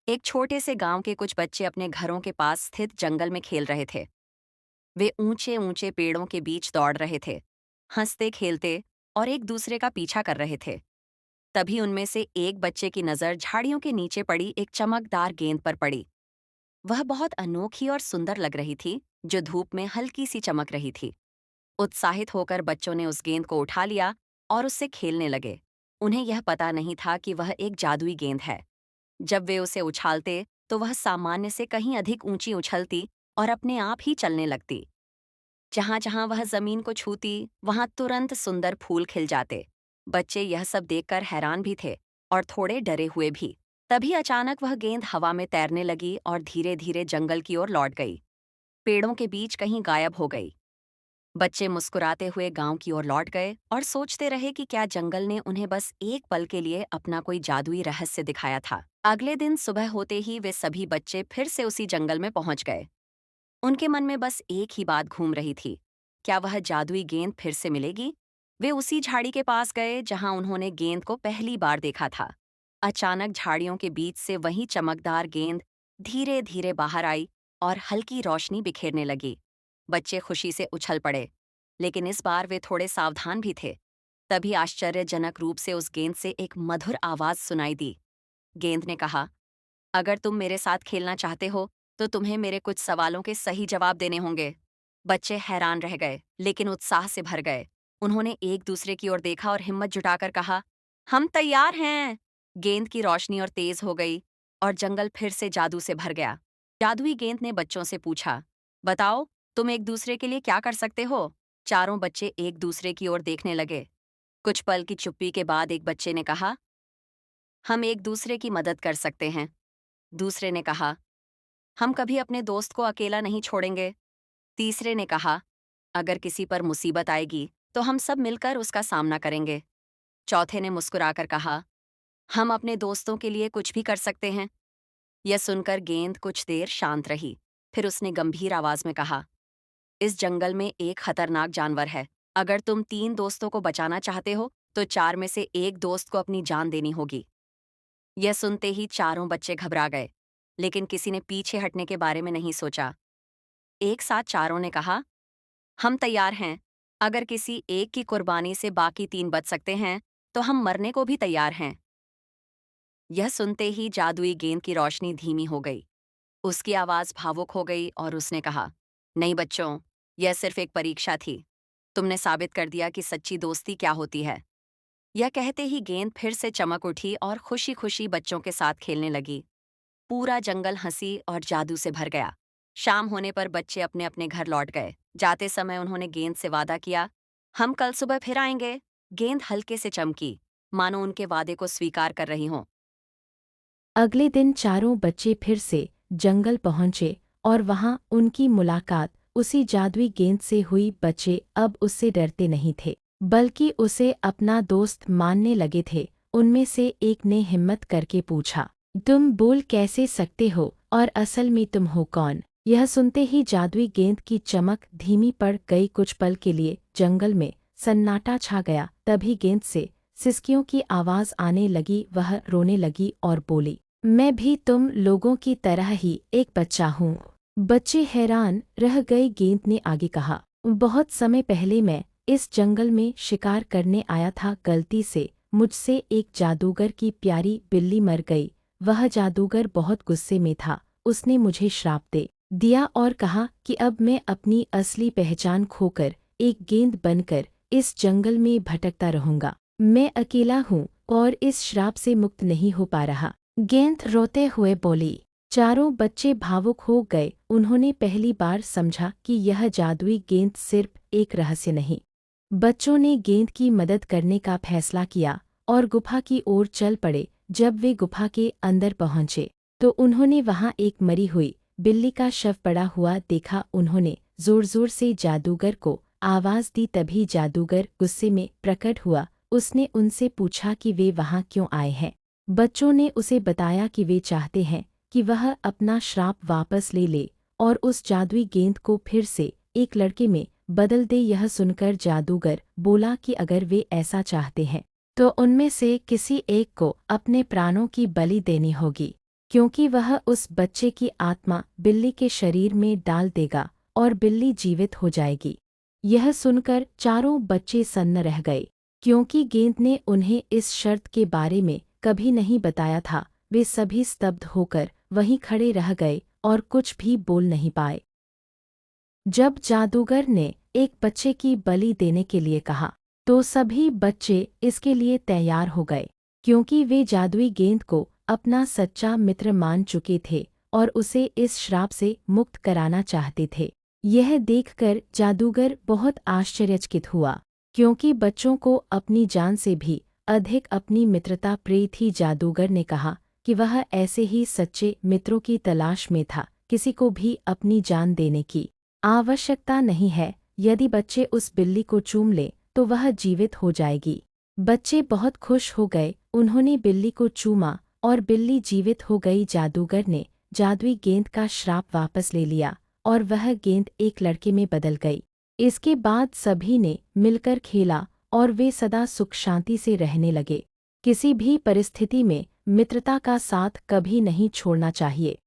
एक छोटे से गांव के कुछ बच्चे अपने घरों के पास स्थित जंगल में खेल रहे थे। वे ऊंचे ऊंचे पेड़ों के बीच दौड़ रहे थे, हंसते खेलते और एक दूसरे का पीछा कर रहे थे। तभी उनमें से एक बच्चे की नजर झाड़ियों के नीचे पड़ी एक चमकदार गेंद पर पड़ी। वह बहुत अनोखी और सुंदर लग रही थी, जो धूप में हल्की सी चमक रही थी। उत्साहित होकर बच्चों ने उस गेंद को उठा लिया और उससे खेलने लगे। उन्हें यह पता नहीं था कि वह एक जादुई गेंद है। जब वे उसे उछालते तो वह सामान्य से कहीं अधिक ऊंची उछलती और अपने आप ही चलने लगती। जहां जहां वह जमीन को छूती, वहां तुरंत सुंदर फूल खिल जाते। बच्चे यह सब देखकर हैरान भी थे और थोड़े डरे हुए भी। तभी अचानक वह गेंद हवा में तैरने लगी और धीरे धीरे जंगल की ओर लौट गई, पेड़ों के बीच कहीं गायब हो गई। बच्चे मुस्कुराते हुए गांव की ओर लौट गए और सोचते रहे कि क्या जंगल ने उन्हें बस एक पल के लिए अपना कोई जादुई रहस्य दिखाया था। अगले दिन सुबह होते ही वे सभी बच्चे फिर से उसी जंगल में पहुंच गए। उनके मन में बस एक ही बात घूम रही थी, क्या वह जादुई गेंद फिर से मिलेगी। वे उसी झाड़ी के पास गए जहां उन्होंने गेंद को पहली बार देखा था। अचानक झाड़ियों के बीच से वही चमकदार गेंद धीरे धीरे बाहर आई और हल्की रोशनी बिखेरने लगी। बच्चे खुशी से उछल पड़े, लेकिन इस बार वे थोड़े सावधान भी थे। तभी आश्चर्यजनक रूप से उस गेंद से एक मधुर आवाज सुनाई दी। गेंद ने कहा, अगर तुम मेरे साथ खेलना चाहते हो तो तुम्हें मेरे कुछ सवालों के सही जवाब देने होंगे। बच्चे हैरान रह गए, लेकिन उत्साह से भर गए। उन्होंने एक दूसरे की ओर देखा और हिम्मत जुटाकर कहा, हम तैयार हैं। गेंद की रोशनी और तेज हो गई और जंगल फिर से जादू से भर गया। जादुई गेंद ने बच्चों से पूछा, बताओ, तुम एक दूसरे के लिए क्या कर सकते हो। चारों बच्चे एक दूसरे की ओर देखने लगे। कुछ पल की चुप्पी के बाद एक बच्चे ने कहा, हम एक दूसरे की मदद कर सकते हैं। दूसरे ने कहा, हम कभी अपने दोस्त को अकेला नहीं छोड़ेंगे। तीसरे ने कहा, अगर किसी पर मुसीबत आएगी तो हम सब मिलकर उसका सामना करेंगे। चौथे ने मुस्कुराकर कहा, हम अपने दोस्तों के लिए कुछ भी कर सकते हैं। यह सुनकर गेंद कुछ देर शांत रही। फिर उसने गंभीर आवाज में कहा, इस जंगल में एक खतरनाक जानवर है। अगर तुम 3 दोस्तों को बचाना चाहते हो तो 4 में से एक दोस्त को अपनी जान देनी होगी। यह सुनते ही चारों बच्चे घबरा गए, लेकिन किसी ने पीछे हटने के बारे में नहीं सोचा। एक साथ चारों ने कहा, हम तैयार हैं। अगर किसी एक की कुर्बानी से बाकी 3 बच सकते हैं तो हम मरने को भी तैयार हैं। यह सुनते ही जादुई गेंद की रोशनी धीमी हो गई। उसकी आवाज भावुक हो गई और उसने कहा, नहीं बच्चों, यह सिर्फ एक परीक्षा थी। तुमने साबित कर दिया कि सच्ची दोस्ती क्या होती है। यह कहते ही गेंद फिर से चमक उठी और खुशी खुशी बच्चों के साथ खेलने लगी। पूरा जंगल हंसी और जादू से भर गया। शाम होने पर बच्चे अपने अपने घर लौट गए। जाते समय उन्होंने गेंद से वादा किया, हम कल सुबह फिर आएंगे। गेंद हल्के से चमकी, मानो उनके वादे को स्वीकार कर रही हों। अगले दिन चारों बच्चे फिर से जंगल पहुंचे और वहां उनकी मुलाकात उसी जादुई गेंद से हुई। बच्चे अब उससे डरते नहीं थे, बल्कि उसे अपना दोस्त मानने लगे थे। उनमें से एक ने हिम्मत करके पूछा, तुम बोल कैसे सकते हो और असल में तुम हो कौन? यह सुनते ही जादुई गेंद की चमक धीमी पड़ गई। कुछ पल के लिए जंगल में सन्नाटा छा गया। तभी गेंद से सिसकियों की आवाज आने लगी। वह रोने लगी और बोली, मैं भी तुम लोगों की तरह ही एक बच्चा हूँ। बच्चे हैरान रह गए। गेंद ने आगे कहा, बहुत समय पहले मैं इस जंगल में शिकार करने आया था। गलती से मुझसे एक जादूगर की प्यारी बिल्ली मर गई। वह जादूगर बहुत गुस्से में था। उसने मुझे श्राप दे दिया और कहा कि अब मैं अपनी असली पहचान खोकर एक गेंद बनकर इस जंगल में भटकता रहूंगा। मैं अकेला हूँ और इस श्राप से मुक्त नहीं हो पा रहा। गेंद रोते हुए बोली। चारों बच्चे भावुक हो गए। उन्होंने पहली बार समझा कि यह जादुई गेंद सिर्फ एक रहस्य नहीं। बच्चों ने गेंद की मदद करने का फैसला किया और गुफा की ओर चल पड़े। जब वे गुफा के अंदर पहुंचे तो उन्होंने वहां एक मरी हुई बिल्ली का शव पड़ा हुआ देखा। उन्होंने जोर जोर से जादूगर को आवाज दी। तभी जादूगर गुस्से में प्रकट हुआ। उसने उनसे पूछा कि वे वहां क्यों आए हैं। बच्चों ने उसे बताया कि वे चाहते हैं कि वह अपना श्राप वापस ले ले और उस जादुई गेंद को फिर से एक लड़के में बदल दे। यह सुनकर जादूगर बोला कि अगर वे ऐसा चाहते हैं तो उनमें से किसी एक को अपने प्राणों की बलि देनी होगी, क्योंकि वह उस बच्चे की आत्मा बिल्ली के शरीर में डाल देगा और बिल्ली जीवित हो जाएगी। यह सुनकर चारों बच्चे सन्न रह गए, क्योंकि गेंद ने उन्हें इस शर्त के बारे में कभी नहीं बताया था। वे सभी स्तब्ध होकर वहीं खड़े रह गए और कुछ भी बोल नहीं पाए। जब जादूगर ने एक बच्चे की बलि देने के लिए कहा, तो सभी बच्चे इसके लिए तैयार हो गए, क्योंकि वे जादुई गेंद को अपना सच्चा मित्र मान चुके थे और उसे इस श्राप से मुक्त कराना चाहते थे। यह देखकर जादूगर बहुत आश्चर्यचकित हुआ, क्योंकि बच्चों को अपनी जान से भी अधिक अपनी मित्रता प्रिय थी। जादूगर ने कहा कि वह ऐसे ही सच्चे मित्रों की तलाश में था। किसी को भी अपनी जान देने की आवश्यकता नहीं है। यदि बच्चे उस बिल्ली को चूम ले तो वह जीवित हो जाएगी। बच्चे बहुत खुश हो गए। उन्होंने बिल्ली को चूमा और बिल्ली जीवित हो गई। जादूगर ने जादुई गेंद का श्राप वापस ले लिया और वह गेंद एक लड़के में बदल गई। इसके बाद सभी ने मिलकर खेला और वे सदा सुख शांति से रहने लगे। किसी भी परिस्थिति में मित्रता का साथ कभी नहीं छोड़ना चाहिए।